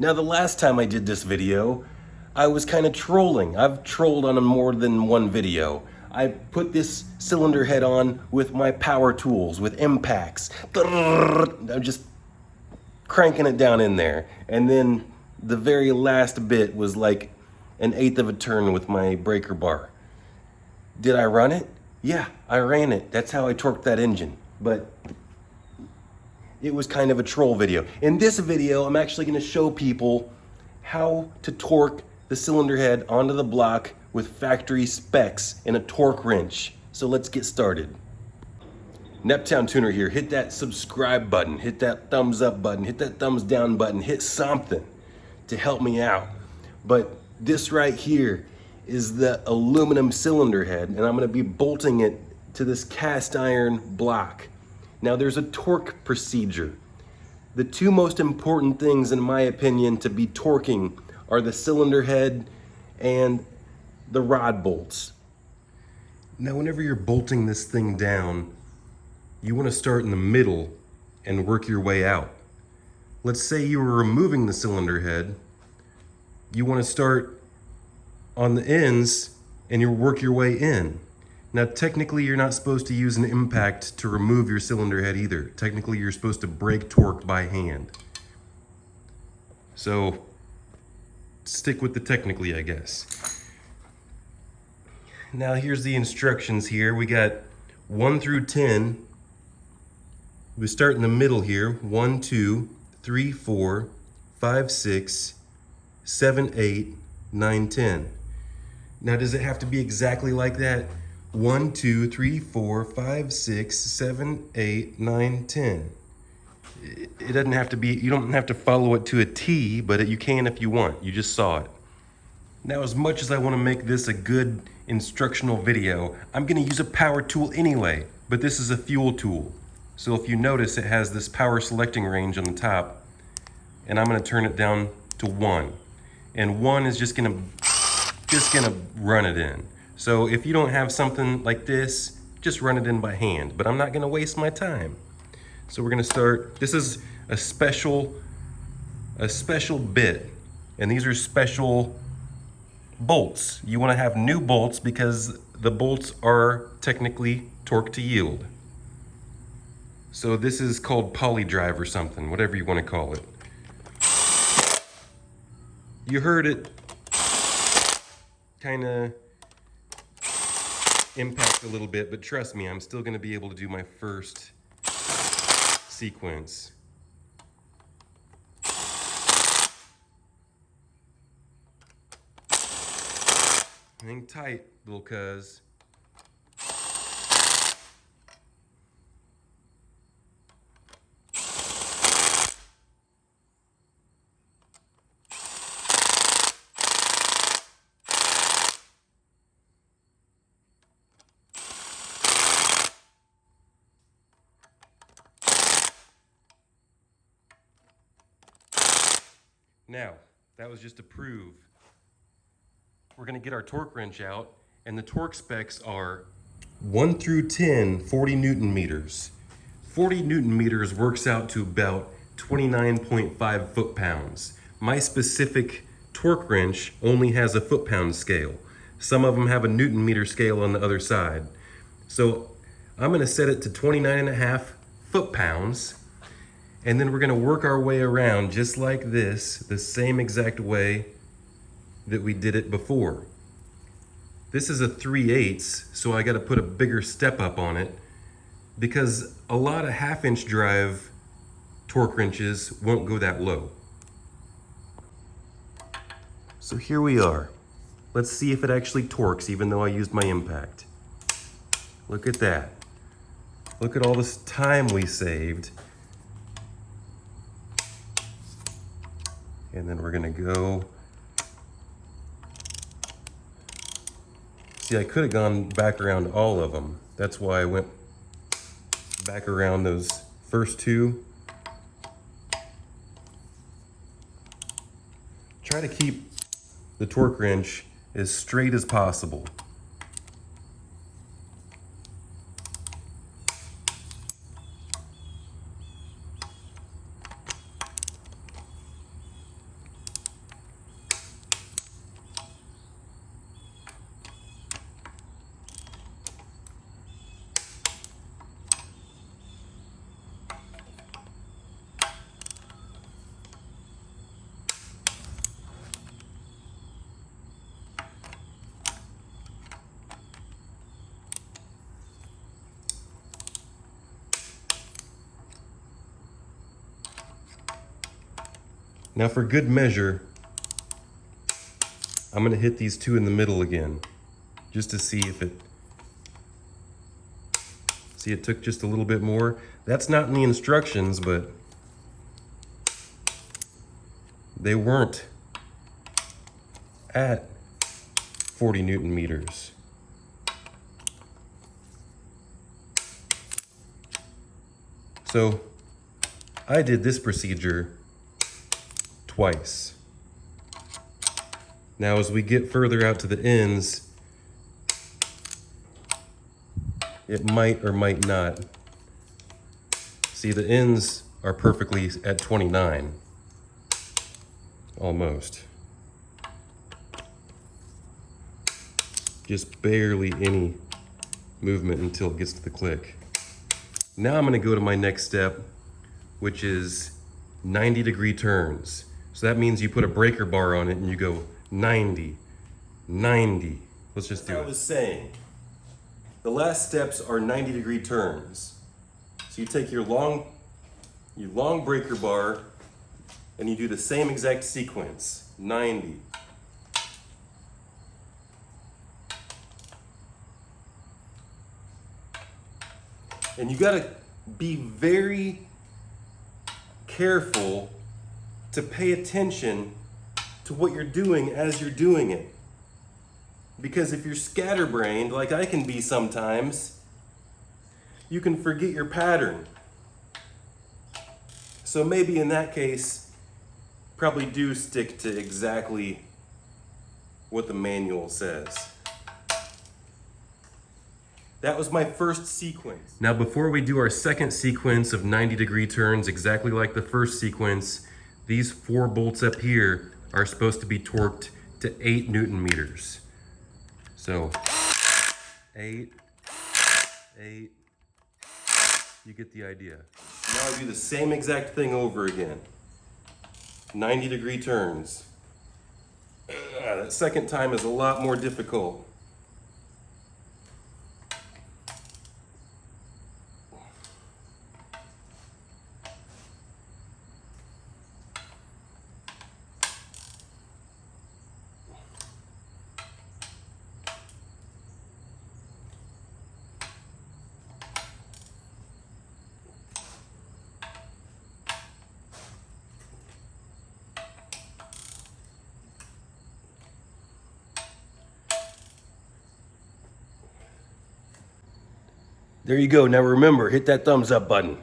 Now, the last time I did this video, I was kind of trolling. I've trolled on more than one video. I put this cylinder head on with my power tools, with impacts. I'm just cranking it down in there. And then the very last bit was like an eighth of a turn with my breaker bar. Did I run it? Yeah, I ran it. That's how I torqued that engine. But it was kind of a troll video. In this video, I'm actually going to show people how to torque the cylinder head onto the block with factory specs and a torque wrench. So let's get started. Neptown Tuner here. Hit that subscribe button, hit that thumbs up button, hit that thumbs down button, hit something to help me out. But this right here is the aluminum cylinder head, and I'm going to be bolting it to this cast iron block. Now there's a torque procedure. The two most important things, in my opinion, to be torquing are the cylinder head and the rod bolts. Now whenever you're bolting this thing down, you want to start in the middle and work your way out. Let's say you were removing the cylinder head. You want to start on the ends and you work your way in. Now, technically, you're not supposed to use an impact to remove your cylinder head either. Technically, you're supposed to brake torque by hand. So, stick with the technically, I guess. Now, here's the instructions here. We got 1 through 10. We start in the middle here. 1, 2, 3, 4, 5, 6, 7, 8, 9, 10. Now, does it have to be exactly like that? 1, 2, 3, 4, 5, 6, 7, 8, 9, 10. It doesn't have to be, you don't have to follow it to a T, but you can if you want. You just saw it. Now, as much as I want to make this a good instructional video, I'm going to use a power tool anyway, but this is a fuel tool. So if you notice, it has this power selecting range on the top, and I'm going to turn it down to 1. And 1 is just going to run it in. So if you don't have something like this, just run it in by hand, but I'm not gonna waste my time. So we're gonna start, this is a special bit, and these are special bolts. You wanna have new bolts because the bolts are technically torque to yield. So this is called poly drive or something, whatever you wanna call it. You heard it kinda impact a little bit, but trust me, I'm still going to be able to do my first sequence. Hang tight, little cuz. Now, that was just to prove. We're gonna get our torque wrench out, and the torque specs are 1 through 10, 40 Newton meters. 40 Newton meters works out to about 29.5 foot-pounds. My specific torque wrench only has a foot-pound scale. Some of them have a Newton meter scale on the other side. So I'm gonna set it to 29.5 foot-pounds. And then we're gonna work our way around just like this, the same exact way that we did it before. This is a 3/8, so I gotta put a bigger step up on it because a lot of 1/2-inch drive torque wrenches won't go that low. So here we are. Let's see if it actually torques even though I used my impact. Look at that. Look at all this time we saved. And then we're gonna go. See, I could have gone back around all of them. That's why I went back around those first two. Try to keep the torque wrench as straight as possible. Now for good measure, I'm gonna hit these two in the middle again, just to see if it, see it took just a little bit more. That's not in the instructions, but they weren't at 40 Newton meters. So I did this procedure twice. Now as we get further out to the ends, it might or might not. See, the ends are perfectly at 29, almost. Just barely any movement until it gets to the click. Now I'm gonna go to my next step, which is 90-degree turns. So that means you put a breaker bar on it and you go 90, 90. Let's just do it. I was saying, the last steps are 90-degree turns. So you take your long breaker bar and you do the same exact sequence, 90. And you gotta be very careful to pay attention to what you're doing as you're doing it. Because if you're scatterbrained, like I can be sometimes, you can forget your pattern. So maybe in that case, probably do stick to exactly what the manual says. That was my first sequence. Now before we do our second sequence of 90-degree turns, exactly like the first sequence, these 4 bolts up here are supposed to be torqued to 8 Newton meters. So 8, 8, you get the idea. Now I do the same exact thing over again. 90-degree turns. That second time is a lot more difficult. There you go. Now remember, hit that thumbs up button.